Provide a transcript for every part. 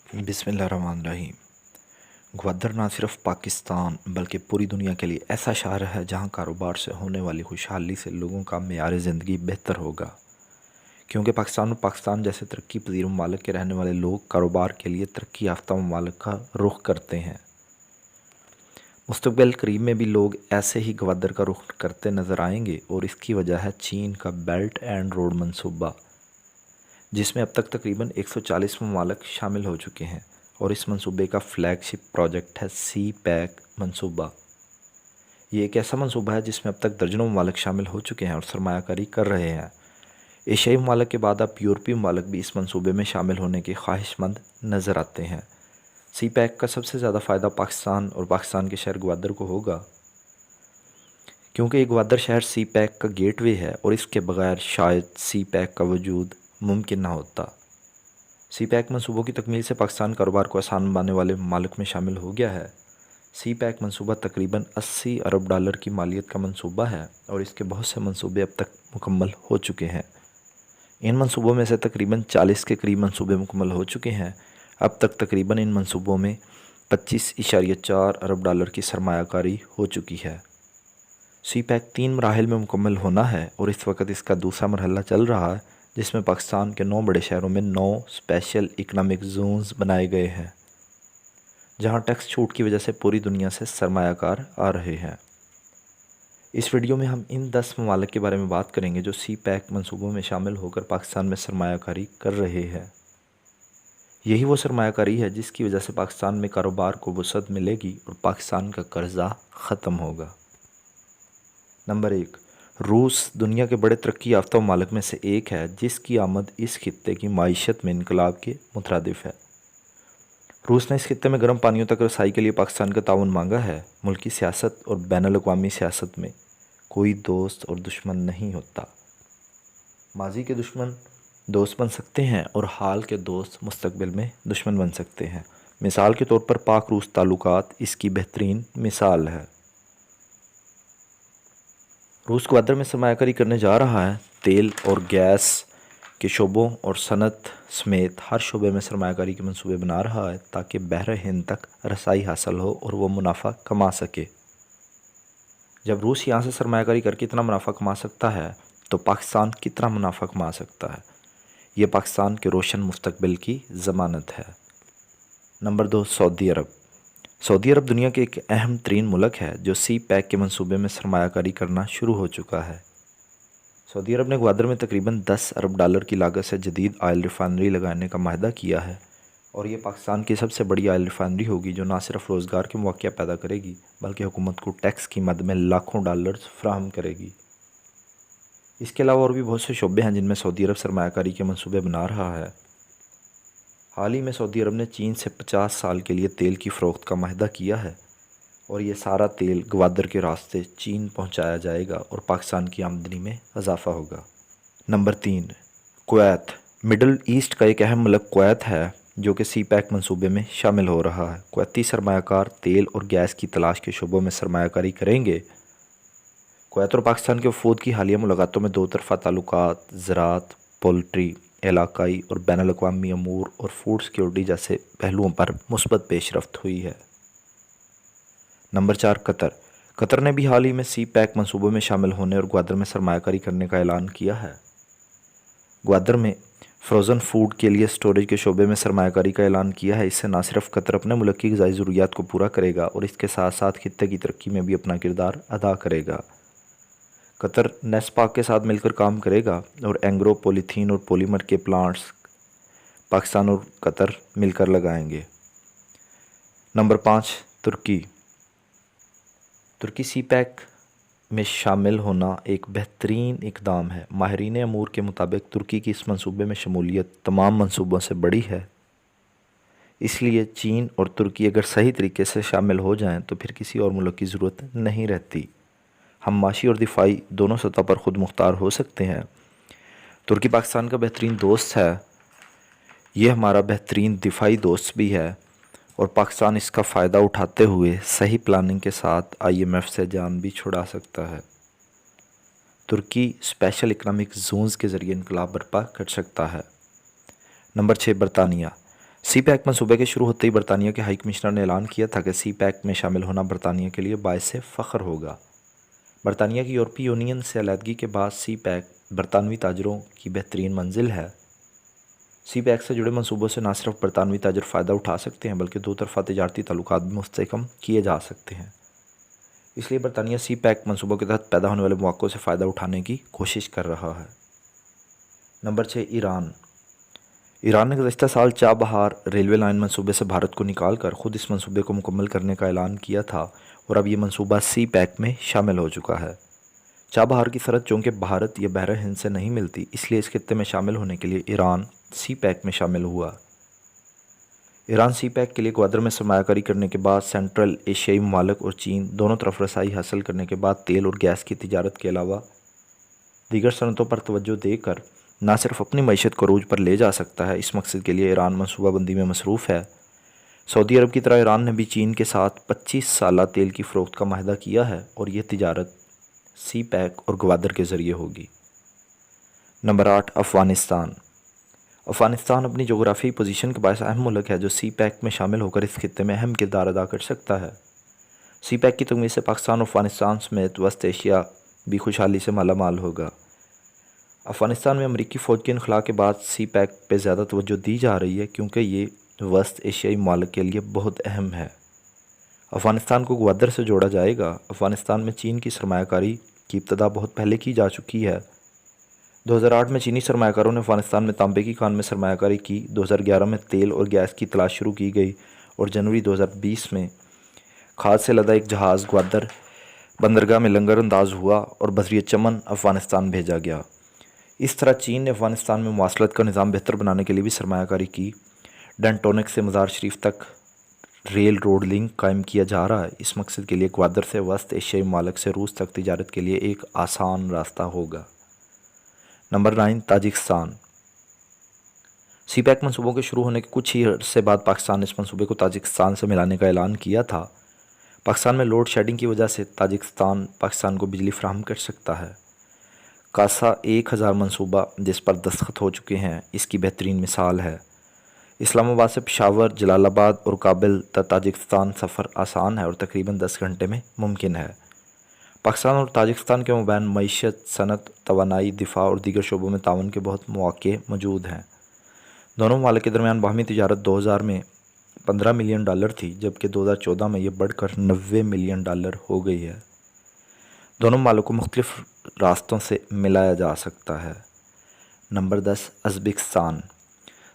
बिस्मिल्लाहिर्रहमानिर्रहीम। ग्वादर ना सिर्फ पाकिस्तान बल्कि पूरी दुनिया के लिए ऐसा शहर है जहां कारोबार से होने वाली खुशहाली से लोगों का मेयार ज़िंदगी बेहतर होगा। क्योंकि पाकिस्तान और पाकिस्तान जैसे तरक्की पजीर ममालिक के रहने वाले लोग कारोबार के लिए तरक्की याफ्ता ममालिक का रुख करते हैं। मुस्तक़बिल करीब में भी लोग ऐसे ही ग्वादर का रुख करते नज़र आएंगे और इसकी वजह है चीन का बेल्ट एंड रोड मंसूबा, जिसमें अब तक तकरीबन 140 ममालिक शामिल हो चुके हैं और इस मंसूबे का फ्लैगशिप प्रोजेक्ट है सी पैक मंसूबा। ये एक ऐसा मंसूबा है जिसमें अब तक दर्जनों ममालिक शामिल हो चुके हैं और सरमायाकारी कर रहे हैं। एशियाई ममालिक के बाद अब यूरोपीय ममालिक भी इस मंसूबे में शामिल होने के ख्वाहिशमंद नज़र आते हैं। सी पैक का सबसे ज़्यादा फ़ायदा पाकिस्तान और पाकिस्तान के शहर ग्वादर को होगा, क्योंकि ये ग्वादर शहर सी पैक का गेटवे है और इसके बगैर शायद सी पैक का वजूद मुमकिन ना होता। सी पैक मनसूबों की तकमील से पाकिस्तान कारोबार को आसान बनाने वाले ममालिक में शामिल हो गया है। सी पैक मनसूबा तकरीबन 80 अरब डॉलर की मालियत का मनसूबा है और इसके बहुत से मनसूबे अब तक मुकम्मल हो चुके हैं। इन मनसूबों में से तकरीबन 40 के करीब मनसूबे मुकम्मल हो चुके हैं। अब तक तकरीबन इन मनसूबों में 25.4 अरब डॉलर की सरमायाकारी हो चुकी है। सी पैक 3 मराहिल में मुकम्मल होना है और इस वक्त इसका दूसरा मरहला चल रहा है, जिसमें पाकिस्तान के 9 बड़े शहरों में 9 स्पेशल इकनॉमिक जोन्स बनाए गए हैं, जहां टैक्स छूट की वजह से पूरी दुनिया से सरमायाकार आ रहे हैं। इस वीडियो में हम इन 10 ममालिक के बारे में बात करेंगे जो सी पैक मनसूबों में शामिल होकर पाकिस्तान में सरमायाकारी कर रहे हैं। यही वो सरमायाकारी है जिसकी वजह से पाकिस्तान में कारोबार को वसअत मिलेगी और पाकिस्तान का कर्जा ख़त्म होगा। नंबर 1, रूस दुनिया के बड़े तरक्की याफ्ता ममालिक में से एक है जिसकी आमद इस खित्ते की माइशत में इनकलाब के मुतरादिफ है। रूस ने इस खित्ते में गर्म पानियों तक रसाई के लिए पाकिस्तान का ताउन मांगा है। मुल्की सियासत और बैनुल-अक़वामी सियासत में कोई दोस्त और दुश्मन नहीं होता। माजी के दुश्मन दोस्त बन सकते हैं और हाल के दोस्त मुस्तकबिल में दुश्मन बन सकते हैं। मिसाल के तौर पर पाक रूस ताल्लुकात इसकी बेहतरीन मिसाल है। रूस ग्वादर में सरमायाकारी करने जा रहा है। तेल और गैस के शोबों और सनत समेत हर शोबे में सरमायाकारी के मंसूबे बना रहा है ताकि बहर हिंद तक रसाई हासिल हो और वो मुनाफा कमा सके। जब रूस यहाँ से सरमायाकारी करके इतना मुनाफा कमा सकता है तो पाकिस्तान कितना मुनाफा कमा सकता है, ये पाकिस्तान के रोशन मुस्तकबिल की ज़मानत है। नंबर 2, सऊदी अरब। सऊदी अरब दुनिया के एक अहम तरीन मुल्क है जो सी पैक के मंसूबे में सरमायाकारी करना शुरू हो चुका है। सऊदी अरब ने ग्वादर में तकरीबन 10 अरब डॉलर की लागत से जदीद ऑयल रिफाइनरी लगाने का माहदा किया है और ये पाकिस्तान की सबसे बड़ी ऑयल रिफाइनरी होगी जो ना सिर्फ रोज़गार के मौक़े पैदा करेगी बल्कि हुकूमत को टैक्स की मद में लाखों डॉलर्स फराहम करेगी। इसके अलावा और भी बहुत से शोबे हैं जिनमें सऊदी अरब सरमायाकारी के मंसूबे बना रहा है। हाल ही में सऊदी अरब ने चीन से 50 साल के लिए तेल की फ़रोख्त का माहदा किया है और ये सारा तेल ग्वादर के रास्ते चीन पहुंचाया जाएगा और पाकिस्तान की आमदनी में इजाफ़ा होगा। Number 3, Kuwait. मिडल ईस्ट का एक अहम मुल्क कुवैत है जो कि सी पैक मंसूबे में शामिल हो रहा है। कुवैती सरमायाकार तेल और गैस की तलाश के शोबों में सरमायाकारी करेंगे। कुवैत और पाकिस्तान के वफूद की हालिया मुलाकातों में दो तरफ़ा ताल्लुकात, ज़राअत, पोल्ट्री, इलाकाई और बैनुल-अक़वामी अमूर और फूड सिक्योरिटी जैसे पहलुओं पर मुस्बत पेशरफ्त हुई है। Number 4, Qatar. कतर ने भी हाल ही में सी पैक मंसूबों में शामिल होने और ग्वादर में सरमायाकारी करने का ऐलान किया है। ग्वादर में फ्रोज़न फूड के लिए स्टोरेज के शोबे में सरमायाकारी का ऐलान किया है। इससे न सिर्फ कतर अपने मुल्क की ग़िज़ाई ज़रूरियात को पूरा करेगा और इसके साथ साथ खित्ते की तरक्की में भी अपना किरदार अदा करेगा। कतर नेस्पाक के साथ मिलकर काम करेगा और एंग्रो, पॉलीथीन और पॉलीमर के प्लांट्स पाकिस्तान और कतर मिलकर लगाएंगे। नंबर 5, तुर्की। तुर्की सी पैक में शामिल होना एक बेहतरीन इक़दाम है। माहिरीन अमूर के मुताबिक तुर्की की इस मंसूबे में शमूलियत तमाम मंसूबों से बड़ी है। इसलिए चीन और तुर्की अगर सही तरीके से शामिल हो जाएं तो फिर किसी और मुल्क की ज़रूरत नहीं रहती। हम माशी और दिफाई दोनों सतह पर ख़ुद मुख्तार हो सकते हैं। तुर्की पाकिस्तान का बेहतरीन दोस्त है, ये हमारा बेहतरीन दिफाई दोस्त भी है और पाकिस्तान इसका फ़ायदा उठाते हुए सही प्लानिंग के साथ IMF से जान भी छुड़ा सकता है। तुर्की स्पेशल इकनॉमिक जोन्स के ज़रिए इनकलाब बर्पा कर सकता है। नंबर 6, बरतानिया। سی پیک منصوبے کے شروع ہوتے ہی برطانیہ کے ہائی کمشنر نے اعلان کیا تھا کہ سی پیک میں شامل ہونا برطانیہ کے لیے باعث فخر ہوگا۔ برطانیہ کی یورپی یونین سے علیحدگی کے بعد سی پیک برطانوی تاجروں کی بہترین منزل ہے۔ سی پیک سے جڑے منصوبوں سے نہ صرف برطانوی تاجر فائدہ اٹھا سکتے ہیں بلکہ دو طرفہ تجارتی تعلقات بھی مستحکم کیے جا سکتے ہیں۔ اس لیے برطانیہ سی پیک منصوبوں کے تحت پیدا ہونے والے مواقع سے فائدہ اٹھانے کی کوشش کر رہا ہے۔ نمبر 6 ایران نے گزشتہ سال چابہار ریلوے لائن منصوبے سے بھارت کو نکال کر خود اس منصوبے کو مکمل کرنے کا اعلان کیا تھا اور اب یہ منصوبہ سی پیک میں شامل ہو چکا ہے۔ چابہار کی سرحد چونکہ بھارت یا بحر ہند سے نہیں ملتی، اس لیے اس خطے میں شامل ہونے کے لیے ایران سی پیک میں شامل ہوا۔ ایران سی پیک کے لیے گوادر میں سرمایہ کاری کرنے کے بعد سینٹرل ایشیائی ممالک اور چین دونوں طرف رسائی حاصل کرنے کے بعد تیل اور گیس کی تجارت کے علاوہ دیگر صنعتوں پر توجہ دے کر نہ صرف اپنی معیشت کو عروج پر لے جا سکتا ہے، اس مقصد کے لیے ایران منصوبہ بندی میں مصروف ہے۔ سعودی عرب کی طرح ایران نے بھی چین کے ساتھ 25 سالہ تیل کی فروخت کا معاہدہ کیا ہے اور یہ تجارت سی پیک اور گوادر کے ذریعے ہوگی۔ نمبر 8 افغانستان اپنی جغرافیائی پوزیشن کے باعث اہم ملک ہے جو سی پیک میں شامل ہو کر اس خطے میں اہم کردار ادا کر سکتا ہے۔ سی پیک کی تکمیل سے پاکستان اور افغانستان سمیت وسط ایشیا بھی خوشحالی سے مالا مال ہوگا۔ افغانستان میں امریکی فوج کے انخلاء کے بعد سی پیک پہ زیادہ توجہ دی جا رہی ہے کیونکہ یہ وسط ایشیائی ممالک کے لیے بہت اہم ہے۔ افغانستان کو گوادر سے جوڑا جائے گا۔ افغانستان میں چین کی سرمایہ کاری کی ابتدا بہت پہلے کی جا چکی ہے۔ 2008 میں چینی سرمایہ کاروں نے افغانستان میں تانبے کی کان میں سرمایہ کاری کی۔ 2011 میں تیل اور گیس کی تلاش شروع کی گئی اور جنوری 2020 میں کھاد سے لدا ایک جہاز گوادر بندرگاہ میں لنگر انداز ہوا اور بذریعہ چمن افغانستان بھیجا گیا۔ اس طرح چین نے افغانستان میں مواصلات کا نظام بہتر بنانے کے لیے بھی سرمایہ کاری کی۔ ڈنٹونک سے مزار شریف تک ریل روڈ لنک قائم کیا جا رہا ہے۔ اس مقصد کے لیے گوادر سے وسط ایشیائی ممالک سے روس تک تجارت کے لیے ایک آسان راستہ ہوگا۔ نمبر 9 تاجکستان سی پیک منصوبوں کے شروع ہونے کے کچھ ہی عرصے بعد پاکستان نے اس منصوبے کو تاجکستان سے ملانے کا اعلان کیا تھا۔ پاکستان میں لوڈ شیڈنگ کی وجہ سے تاجکستان پاکستان کو بجلی فراہم کر سکتا ہے۔ کاسا 1000 منصوبہ جس پر دستخط ہو چکے ہیں اس کی بہترین مثال ہے۔ اسلام آباد سے پشاور، جلال آباد اور کابل تا تاجکستان سفر آسان ہے اور تقریباً 10 گھنٹے میں ممکن ہے۔ پاکستان اور تاجکستان کے مابین معیشت، صنعت، توانائی، دفاع اور دیگر شعبوں میں تعاون کے بہت مواقع موجود ہیں۔ دونوں ممالک کے درمیان باہمی تجارت 2000 میں $15 ملین تھی جبکہ 2014 میں یہ بڑھ کر $90 ملین ہو گئی ہے۔ دونوں ممالک کو مختلف راستوں سے ملایا جا سکتا ہے۔ نمبر 10 ازبکستان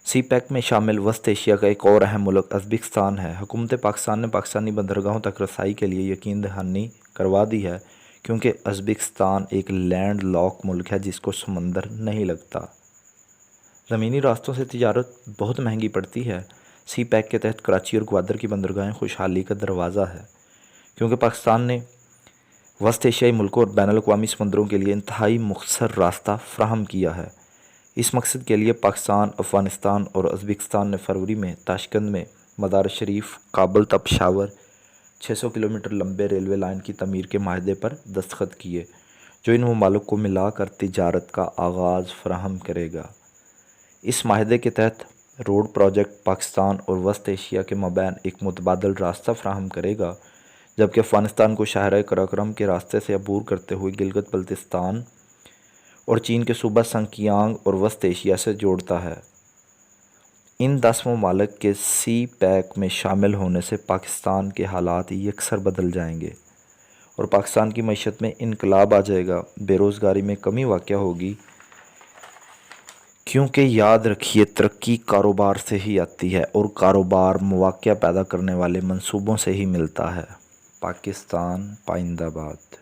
سی پیک میں شامل وسط ایشیا کا ایک اور اہم ملک ازبکستان ہے۔ حکومت پاکستان نے پاکستانی بندرگاہوں تک رسائی کے لیے یقین دہانی کروا دی ہے کیونکہ ازبکستان ایک لینڈ لاک ملک ہے جس کو سمندر نہیں لگتا۔ زمینی راستوں سے تجارت بہت مہنگی پڑتی ہے۔ سی پیک کے تحت کراچی اور گوادر کی بندرگاہیں خوشحالی کا دروازہ ہے کیونکہ پاکستان نے وسط ایشیائی ملکوں اور بین الاقوامی سمندروں کے لیے انتہائی مختصر راستہ فراہم کیا ہے۔ اس مقصد کے لیے پاکستان، افغانستان اور ازبکستان نے فروری میں تاشقند میں مزار شریف، کابل تا پشاور 600 کلومیٹر لمبے ریلوے لائن کی تعمیر کے معاہدے پر دستخط کیے جو ان ممالک کو ملا کر تجارت کا آغاز فراہم کرے گا۔ اس معاہدے کے تحت روڈ پروجیکٹ پاکستان اور وسط ایشیا کے مابین ایک متبادل راستہ فراہم کرے گا جبکہ افغانستان کو شاہراہ قراقرم کے راستے سے عبور کرتے ہوئے گلگت بلتستان اور چین کے صوبہ سنکیانگ اور وسط ایشیا سے جوڑتا ہے۔ ان 10 ممالک کے سی پیک میں شامل ہونے سے پاکستان کے حالات یکسر بدل جائیں گے اور پاکستان کی معیشت میں انقلاب آ جائے گا، بے روزگاری میں کمی واقع ہوگی کیونکہ یاد رکھیے ترقی کاروبار سے ہی آتی ہے اور کاروبار مواقع پیدا کرنے والے منصوبوں سے ہی ملتا ہے۔ پاکستان پائندہ باد۔